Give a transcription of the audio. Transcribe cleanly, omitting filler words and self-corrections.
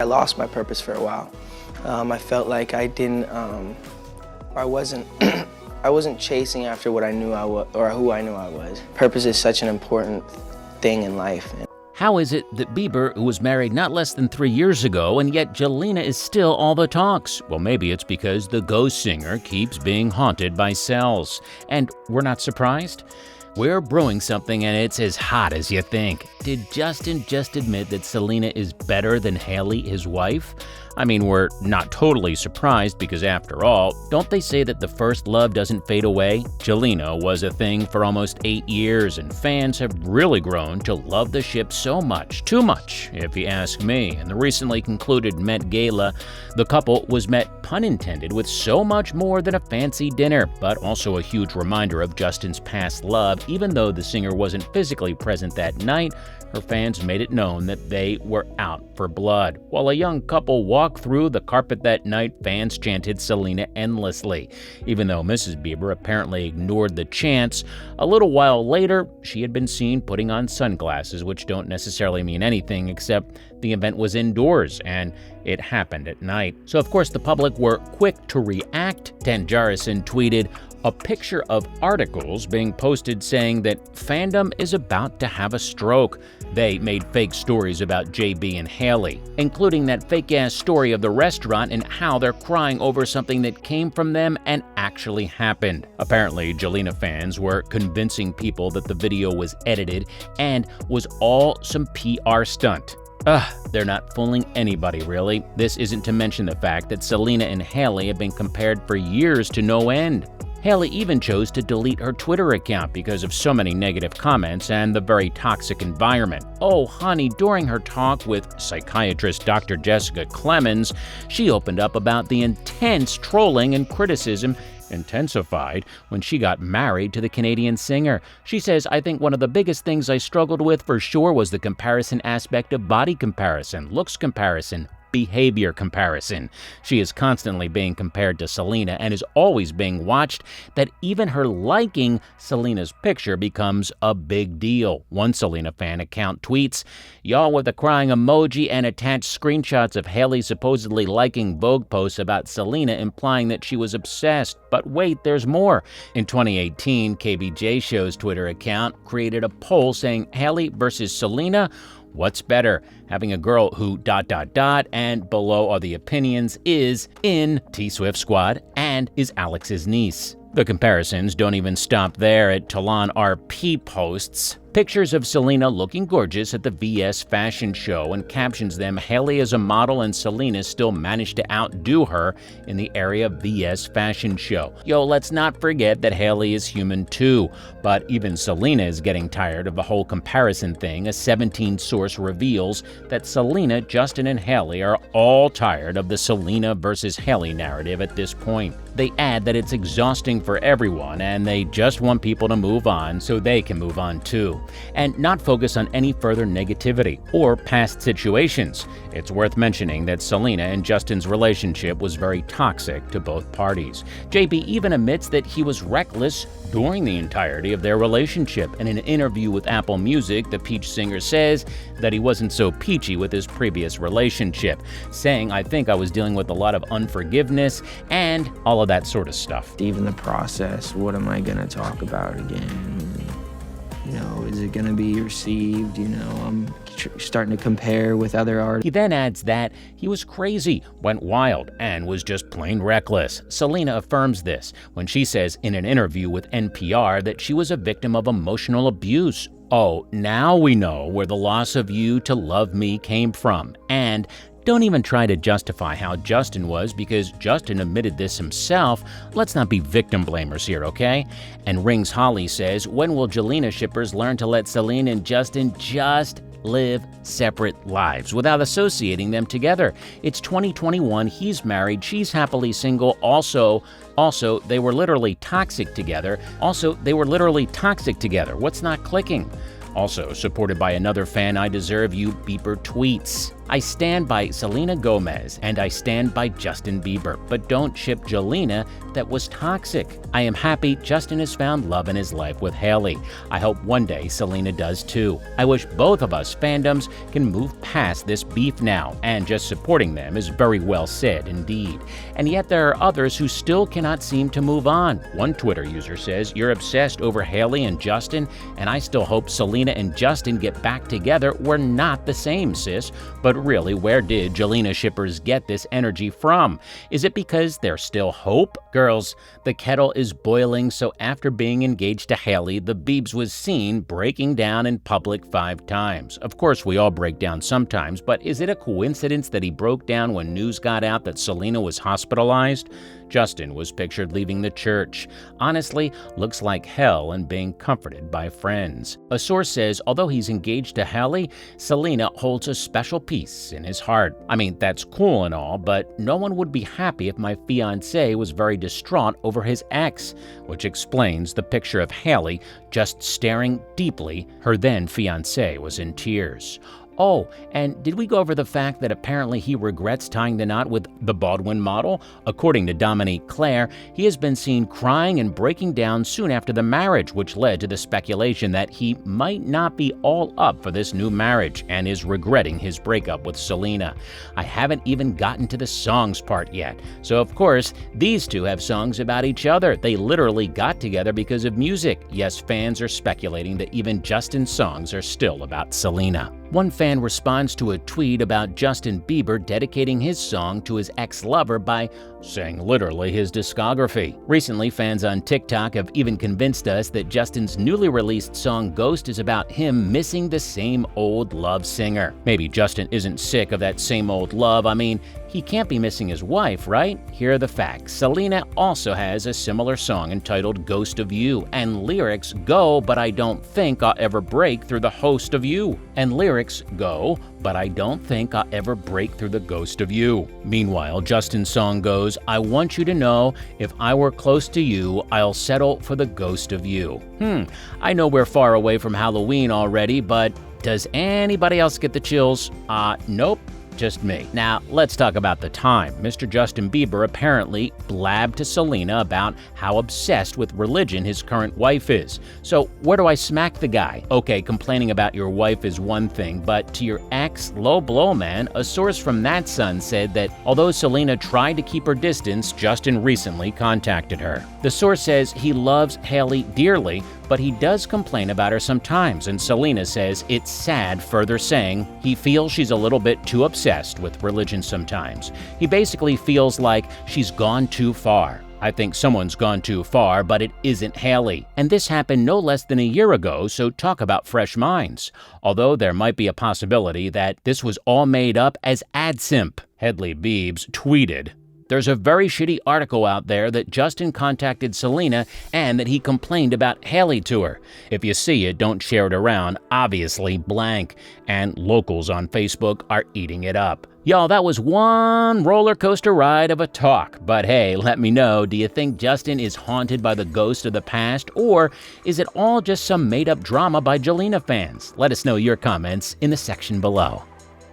I lost my purpose for a while. I felt like I didn't, I wasn't chasing after what I knew I was, or who I knew I was. Purpose is such an important thing in life. How is it that Bieber, who was married not less than 3 years ago, and yet Jelena is still all the talks? Well, maybe it's because the ghost singer keeps being haunted by cells. And we're not surprised? We're brewing something and it's as hot as you think. Did Justin just admit that Selena is better than Hailey, his wife? I mean, we're not totally surprised because after all, don't they say that the first love doesn't fade away? Jelena was a thing for almost 8 years and fans have really grown to love the ship so much, too much, if you ask me. In the recently concluded Met Gala, the couple was met, pun intended, with so much more than a fancy dinner, but also a huge reminder of Justin's past love. Even though the singer wasn't physically present that night, her fans made it known that they were out for blood. While a young couple walked through the carpet that night, fans chanted Selena endlessly. Even though Mrs. Bieber apparently ignored the chants, a little while later, she had been seen putting on sunglasses, which don't necessarily mean anything except the event was indoors and it happened at night. So of course the public were quick to react. Dan Jarrison tweeted a picture of articles being posted saying that fandom is about to have a stroke. They made fake stories about JB and Hailey, including that fake-ass story of the restaurant and how they're crying over something that came from them and actually happened. Apparently, Jelena fans were convincing people that the video was edited and was all some PR stunt. They're not fooling anybody, really. This isn't to mention the fact that Selena and Hailey have been compared for years to no end. Hailey even chose to delete her Twitter account because of so many negative comments and the very toxic environment. Oh, honey, during her talk with psychiatrist Dr. Jessica Clemens, she opened up about the intense trolling and criticism intensified when she got married to the Canadian singer. She says, I think one of the biggest things I struggled with for sure was the comparison aspect of body comparison, looks comparison, behavior comparison. She is constantly being compared to Selena and is always being watched, that even her liking Selena's picture becomes a big deal. One Selena fan account tweets, y'all with a crying emoji and attached screenshots of Hailey supposedly liking Vogue posts about Selena, implying that she was obsessed. But wait, there's more. In 2018, KBJ Show's Twitter account created a poll saying Hailey versus Selena, what's better, having a girl who ... and below are the opinions is in T-Swift squad and is Alex's niece. The comparisons don't even stop there. At Talon RP posts pictures of Selena looking gorgeous at the VS fashion show and captions them, Hailey is a model and Selena still managed to outdo her in the area of VS fashion show. Yo, let's not forget that Hailey is human too. But even Selena is getting tired of the whole comparison thing. A 17 source reveals that Selena, Justin, and Hailey are all tired of the Selena versus Hailey narrative at this point. They add that it's exhausting for everyone and they just want people to move on so they can move on too, and not focus on any further negativity or past situations. It's worth mentioning that Selena and Justin's relationship was very toxic to both parties. JB even admits that he was reckless during the entirety of their relationship. In an interview with Apple Music, the Peach singer says that he wasn't so peachy with his previous relationship, saying, I think I was dealing with a lot of unforgiveness and all of that sort of stuff. Even the process, what am I gonna talk about again? You know, is it gonna be received? You know, I'm starting to compare with other artists. He then adds that he was crazy, went wild, and was just plain reckless. Selena affirms this when she says in an interview with NPR that she was a victim of emotional abuse. Oh, now we know where the loss of you to love me came from. And don't even try to justify how Justin was, because Justin admitted this himself. Let's not be victim blamers here, okay? And Rings Holly says, when will Jelena shippers learn to let Selena and Justin just live separate lives without associating them together? It's 2021, he's married, she's happily single. Also, they were literally toxic together. What's not clicking? Also, supported by another fan, I deserve you, Bieber tweets. I stand by Selena Gomez and I stand by Justin Bieber, but don't ship Jelena. That was toxic. I am happy Justin has found love in his life with Hailey. I hope one day Selena does too. I wish both of us fandoms can move past this beef now, and just supporting them is very well said indeed. And yet there are others who still cannot seem to move on. One Twitter user says, "You're obsessed over Hailey and Justin, and I still hope Selena and Justin get back together. We're not the same, sis." But really, where did Jelena shippers get this energy from? Is it because there's still hope? Girls, the kettle is boiling, so after being engaged to Hailey, the Biebs was seen breaking down in public 5 times. Of course, we all break down sometimes, but is it a coincidence that he broke down when news got out that Selena was hospitalized? Justin was pictured leaving the church. Honestly, looks like hell and being comforted by friends. A source says although he's engaged to Hailey, Selena holds a special piece in his heart. I mean, that's cool and all, but no one would be happy if my fiancé was very distraught over his ex, which explains the picture of Hailey just staring deeply. Her then fiancé was in tears. Oh, and did we go over the fact that apparently he regrets tying the knot with the Baldwin model? According to Dominique Claire, he has been seen crying and breaking down soon after the marriage, which led to the speculation that he might not be all up for this new marriage and is regretting his breakup with Selena. I haven't even gotten to the songs part yet. So of course, these two have songs about each other. They literally got together because of music. Yes, fans are speculating that even Justin's songs are still about Selena. One fan responds to a tweet about Justin Bieber dedicating his song to his ex-lover by saying literally his discography. Recently, fans on TikTok have even convinced us that Justin's newly released song Ghost is about him missing the same old love singer. Maybe Justin isn't sick of that same old love. I mean, he can't be missing his wife, right? Here are the facts. Selena also has a similar song entitled Ghost of You, and lyrics go, but I don't think I'll ever break through the host of you. And lyrics go, but I don't think I'll ever break through the ghost of you. Meanwhile, Justin's song goes, I want you to know, if I were close to you, I'll settle for the ghost of you. I know we're far away from Halloween already, but does anybody else get the chills? Nope. Just me. Now, let's talk about the time. Mr. Justin Bieber apparently blabbed to Selena about how obsessed with religion his current wife is. So, where do I smack the guy? Okay, complaining about your wife is one thing, but to your ex, low blow, man. A source from That Sun said that although Selena tried to keep her distance, Justin recently contacted her. The source says he loves Hailey dearly, but he does complain about her sometimes, and Selena says it's sad, further saying he feels she's a little bit too obsessed with religion sometimes. He basically feels like she's gone too far. I think someone's gone too far, but it isn't Hailey. And this happened no less than a year ago, so talk about fresh minds. Although there might be a possibility that this was all made up as ad simp. Hailey Bieber tweeted, "There's a very shitty article out there that Justin contacted Selena and that he complained about Hailey to her. If you see it, don't share it around, obviously blank." And locals on Facebook are eating it up. Y'all, that was one roller coaster ride of a talk. But hey, let me know, do you think Justin is haunted by the ghost of the past, or is it all just some made-up drama by Jelena fans? Let us know your comments in the section below.